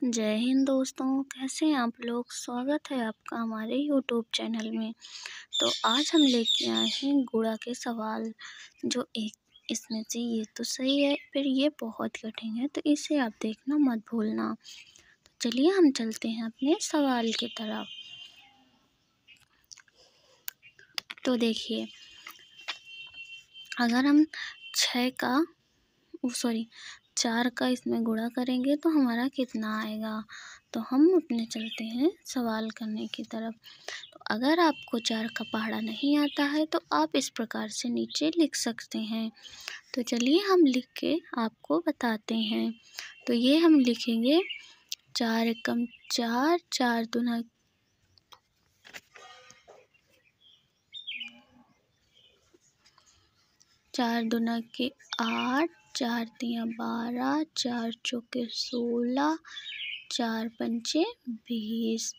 जय हिंद दोस्तों, कैसे हैं आप लोग। स्वागत है आपका हमारे यूट्यूब चैनल में। तो आज हम लेके आए हैं गुणा के सवाल। जो एक इसमें से ये तो सही है, फिर ये बहुत कठिन है, तो इसे आप देखना मत भूलना। तो चलिए हम चलते हैं अपने सवाल की तरफ। तो देखिए, अगर हम 4 का इसमें गुणा करेंगे तो हमारा कितना आएगा। तो हम अपने चलते हैं सवाल करने की तरफ। तो अगर आपको 4 का पहाड़ा नहीं आता है तो आप इस प्रकार से नीचे लिख सकते हैं। तो चलिए हम लिख के आपको बताते हैं। तो ये हम लिखेंगे 4 एकम 4, 4 दूना 4 दूना के 8, 4 तिया 12, 4 चौके 16, 4 पंचे 20,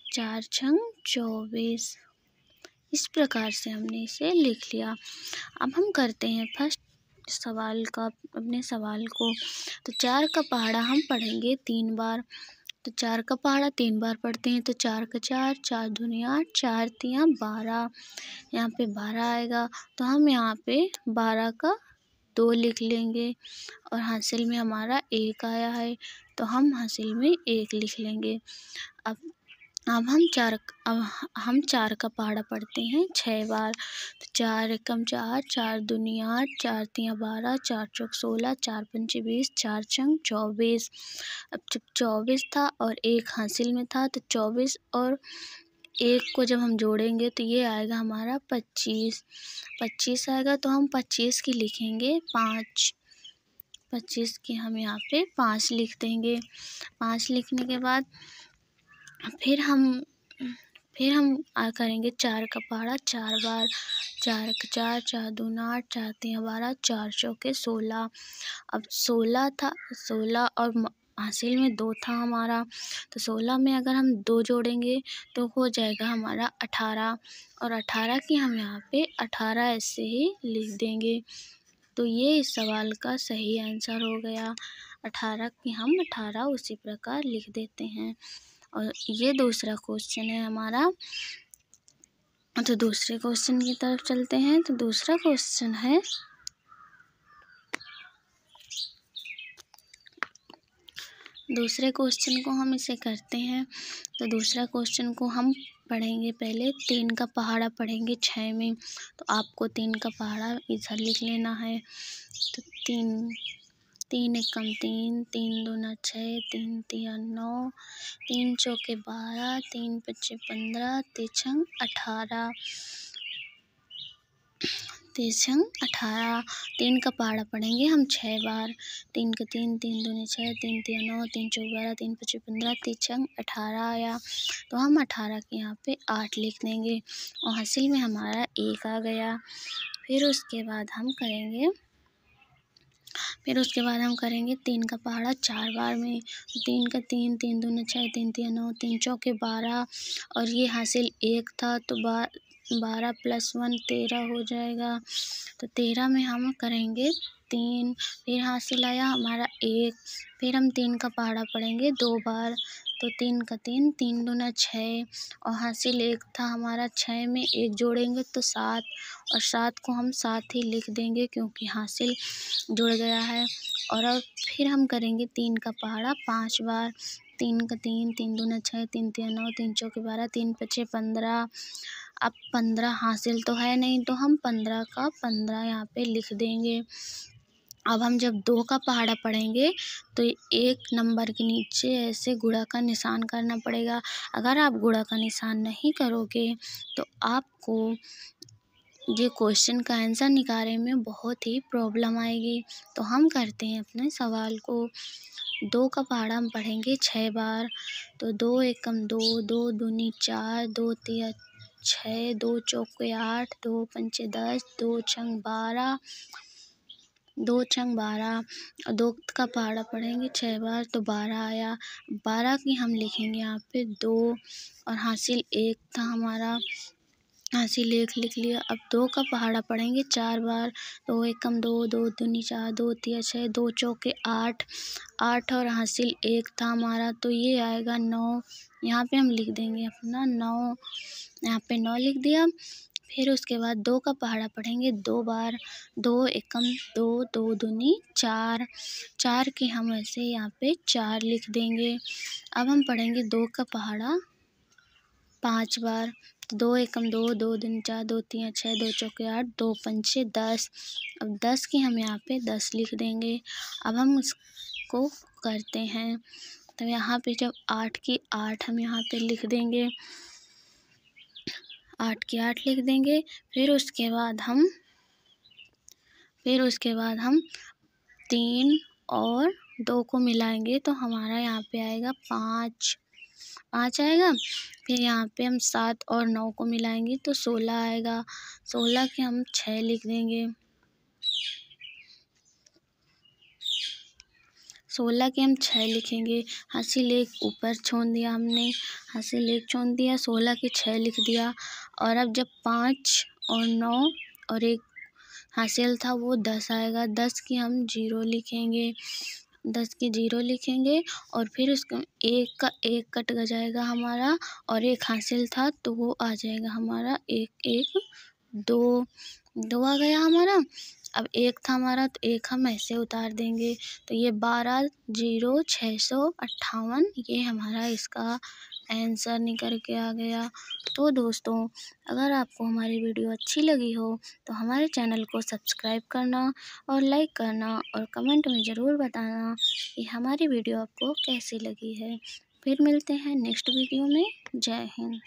4 छंग 24। इस प्रकार से हमने इसे लिख लिया। अब हम करते हैं फर्स्ट सवाल का, अपने सवाल को। तो 4 का पहाड़ा हम पढ़ेंगे 3 बार। तो 4 का पहाड़ा 3 बार पढ़ते हैं। तो 4 का 4, 4 दूनी 8, 4 तिया 12। यहाँ पे 12 आएगा, तो हम यहाँ पे 12 का 2 लिख लेंगे। और हासिल में हमारा 1 आया है, तो हम हासिल में 1 लिख लेंगे। अब हम 4 का पहाड़ा पढ़ते हैं 6 बार। तो 4 एकम 4, 4 दूनी 8, 4 तिया 12, 4 चौक 16, 4 पंचे 20, 4 छंग 24। अब जब 24 था और 1 हासिल में था, तो 24 और 1 को जब हम जोड़ेंगे तो ये आएगा हमारा 25। 25 आएगा, तो हम 25 की लिखेंगे 5। 25 की हम यहाँ पे 5 लिख देंगे। 5 लिखने के बाद फिर हम करेंगे 4 का पहाड़ा 4 बार। 4 का 4, 4 दूना 8, 4 तिया 12, 4 चौके 16। अब 16 था, 16 और हासिल में 2 था हमारा, तो 16 में अगर हम 2 जोड़ेंगे तो हो जाएगा हमारा 18। और 18 की हम यहाँ पे 18 ऐसे ही लिख देंगे। तो ये इस सवाल का सही आंसर हो गया। 18 की हम 18 उसी प्रकार लिख देते हैं। और ये दूसरा क्वेश्चन है हमारा। तो दूसरे क्वेश्चन की तरफ चलते हैं। तो दूसरा क्वेश्चन है, दूसरे क्वेश्चन को हम इसे करते हैं। तो दूसरा क्वेश्चन को हम पढ़ेंगे, पहले 3 का पहाड़ा पढ़ेंगे 6 में। तो आपको 3 का पहाड़ा इधर लिख लेना है। तो 3 एकम 3, 3 दूना 6, 3 तिया 9, 3 चौके 12, 3 पच्चे 15, 3 छंग 18। 3 का पहाड़ा पढ़ेंगे हम 6 बार। 3 का 3, 3 दूनी 6, 3 तिया 9, 3 चौक 12, 3 पच्चे 15, 3 छंग 18 आया, तो हम 18 के यहाँ पे 8 लिख देंगे। और हासिल में हमारा 1 आ गया। फिर उसके बाद हम करेंगे 3 का पहाड़ा 4 बार में। 3 का 3, 3 दूनी 6, 3 तिया 9, 3 चौके 12, और ये हासिल 1 था, तो 12 + 1 13 हो जाएगा। तो 13 में हम करेंगे 3। फिर हासिल आया हमारा 1। फिर हम 3 का पहाड़ा पढ़ेंगे 2 बार। तो 3 का 3, 3 दूना 6, और हासिल 1 था हमारा, 6 में 1 जोड़ेंगे तो 7, और 7 को हम 7 ही लिख देंगे क्योंकि हासिल जुड़ गया है। और अब फिर हम करेंगे 3 का पहाड़ा 5 बार। 3 का 3, 3 दूना 6, 3 तिया 9, 3 चौके 12, 3 पच्चे 15। अब 15 हासिल तो है नहीं, तो हम 15 का 15 यहाँ पे लिख देंगे। अब हम जब 2 का पहाड़ा पढ़ेंगे तो 1 नंबर के नीचे ऐसे गुणा का निशान करना पड़ेगा। अगर आप गुणा का निशान नहीं करोगे तो आपको ये क्वेश्चन का आंसर निकालने में बहुत ही प्रॉब्लम आएगी। तो हम करते हैं अपने सवाल को। 2 का पहाड़ा हम पढ़ेंगे 6 बार। तो 2 एकम 2, 2 दूनी 4, 2 तिया 6, 2 चौके 8, 2 पंचे 10, 2 छंग 12, 2 छंग 12। 2 का पहाड़ा पढ़ेंगे 6 बार, तो 12 आया। 12 की हम लिखेंगे यहाँ पे 2, और हासिल 1 था हमारा, हासिल लिख लिया। अब 2 का पहाड़ा पढ़ेंगे 4 बार। 2 एकम 2, 2 दूनी 4, 2 तिया 6, 2 चौके 8, 8 और हासिल 1 था हमारा, तो ये आएगा 9। यहाँ पे हम लिख देंगे अपना 9, यहाँ पे 9 लिख दिया। फिर उसके बाद 2 का पहाड़ा पढ़ेंगे 2 बार। 2 एकम 2, 2 दूनी 4, 4 की हम ऐसे यहाँ पे 4 लिख देंगे। अब हम पढ़ेंगे 2 का पहाड़ा 5 बार। 2 एकम 2, 2 दूनी 4, 2 तिया 6, 2 चौके 8, 2 पंचे 10। अब 10 की हम यहाँ पे 10 लिख देंगे। अब हम उसको करते हैं, तो यहाँ पे जब 8 की 8 हम यहाँ पे लिख देंगे, 8 की 8 लिख देंगे। फिर उसके बाद हम 3 और 2 को मिलाएंगे तो हमारा यहाँ पे आएगा 5 आएगा। फिर यहाँ पे हम 7 और 9 को मिलाएंगे तो 16 आएगा। 16 के हम 6 लिख देंगे। 16 के हम 6 लिखेंगे। हासिल 1 ऊपर छोड़ दिया हमने, हासिल 1 छोड़ दिया, 16 के 6 लिख दिया। और अब जब 5 और 9 और 1 हासिल था वो 10 आएगा। 10 की हम 0 लिखेंगे, 10 की 0 लिखेंगे। और फिर उसका 1 का 1 कट जाएगा हमारा, और 1 हासिल था तो वो आ जाएगा हमारा 1, 1, 2, 2 आ गया हमारा। अब 1 था हमारा तो 1 हम ऐसे उतार देंगे, तो ये 12, 0, 658 ये हमारा इसका आंसर निकल के आ गया। तो दोस्तों, अगर आपको हमारी वीडियो अच्छी लगी हो तो हमारे चैनल को सब्सक्राइब करना और लाइक करना और कमेंट में ज़रूर बताना कि हमारी वीडियो आपको कैसी लगी है। फिर मिलते हैं नेक्स्ट वीडियो में। जय हिंद।